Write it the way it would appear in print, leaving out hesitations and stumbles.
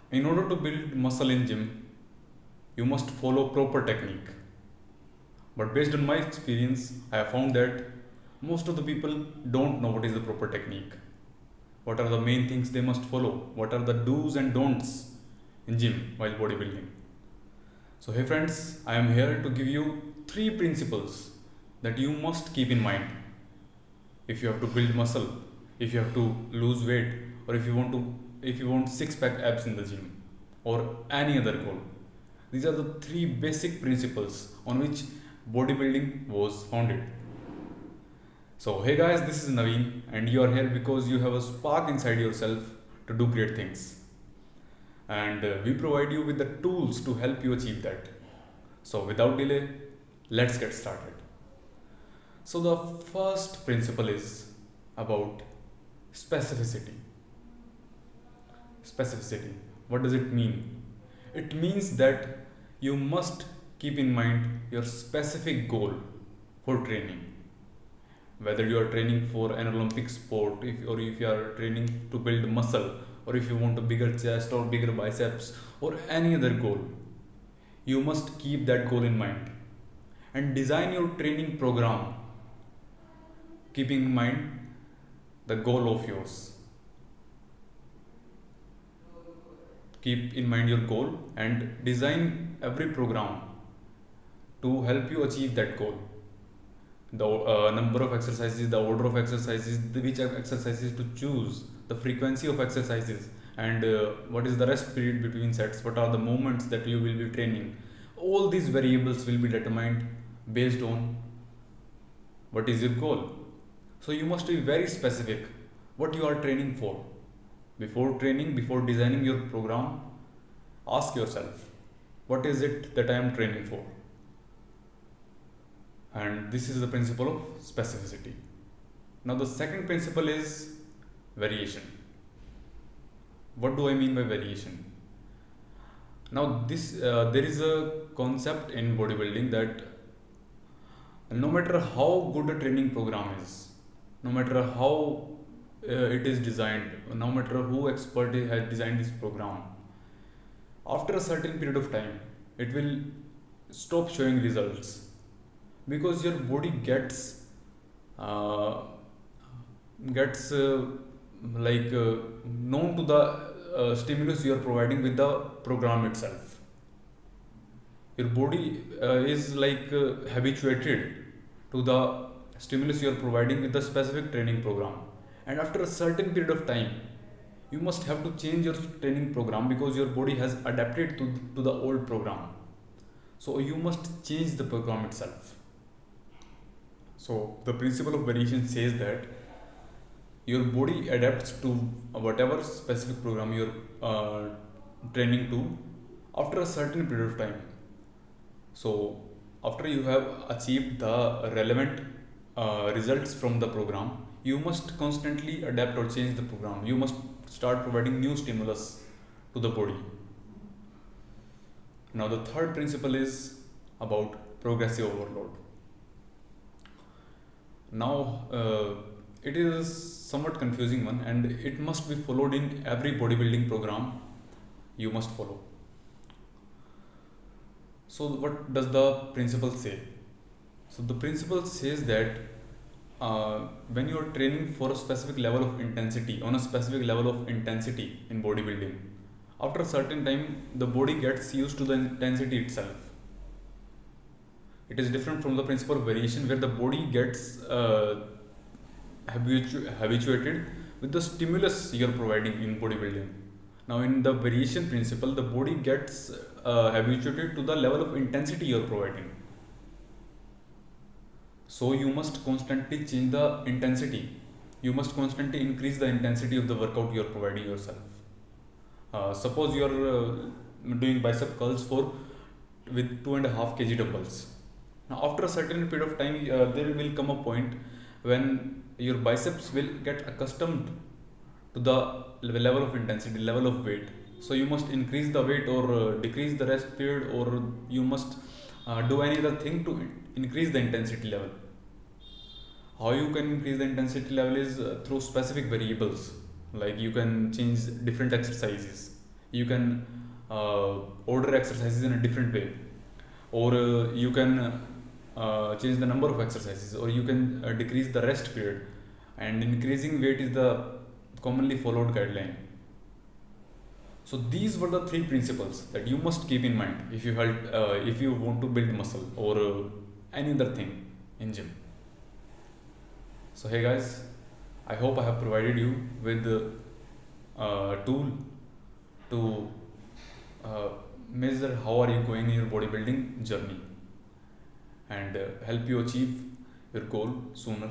In order to build muscle in gym, you must follow proper technique. But based on my experience, I have found that most of the people don't know what is the proper technique. What are the main things they must follow? What are the do's and don'ts in gym while bodybuilding? So hey friends, I am here to give you three principles that you must keep in mind if you have to build muscle, if you have to lose weight, or if you want six pack abs in the gym or any other goal. These are the three basic principles on which bodybuilding was founded. So hey guys, this is Naveen and you are here because you have a spark inside yourself to do great things. And we provide you with the tools to help you achieve that. So without delay, let's get started. So the first principle is about specificity. Specificity. What does it mean? It means that you must keep in mind your specific goal for training. Whether you are training for an Olympic sport, or if you are training to build muscle, or if you want a bigger chest or bigger biceps, or any other goal, you must keep that goal in mind and design your training program keeping in mind the goal of yours. Keep in mind your goal and design every program to help you achieve that goal. The number of exercises, the order of exercises, which exercises to choose, the frequency of exercises, and what is the rest period between sets, what are the movements that you will be training. All these variables will be determined based on what is your goal. So you must be very specific what you are training for. Before training, before designing your program, ask yourself, what is it that I am training for? And this is the principle of specificity. Now the second principle is variation. What do I mean by variation? Now there is a concept in bodybuilding that no matter how good a training program is, no matter how it is designed, no matter who expert has designed this program, after a certain period of time, it will stop showing results because your body gets known to the stimulus you are providing with the program itself. Your body is habituated to the stimulus you are providing with the specific training program, and after a certain period of time you must have to change your training program because your body has adapted to the old program. So you must change the program itself. So the principle of variation says that your body adapts to whatever specific program you're training to after a certain period of time. So after you have achieved the relevant results from the program, you must constantly adapt or change the program. You must start providing new stimulus to the body. Now the third principle is about progressive overload. Now it is somewhat confusing one and it must be followed in every bodybuilding program you must follow. So what does the principle say? So the principle says that when you are training for a specific level of intensity, on a specific level of intensity in bodybuilding, after a certain time the body gets used to the intensity itself. It is different from the principle of variation where the body gets habituated with the stimulus you are providing in bodybuilding. Now in the variation principle, the body gets habituated to the level of intensity you are providing. So you must constantly change the intensity. You must constantly increase the intensity of the workout you are providing yourself. Suppose you are doing bicep curls with 2.5 kg dumbbells. Now after a certain period of time, there will come a point when your biceps will get accustomed to the level of intensity, level of weight. So you must increase the weight or decrease the rest period, or you must do any other thing to increase the intensity level. How you can increase the intensity level is through specific variables, like you can change different exercises, You can order exercises in a different way, or you can change the number of exercises, or you can decrease the rest period. And increasing weight is the commonly followed guideline. So these were the three principles that you must keep in mind if you want to build muscle or any other thing in gym. So hey guys, I hope I have provided you with a tool to uh, measure how are you going in your bodybuilding journey and help you achieve your goal sooner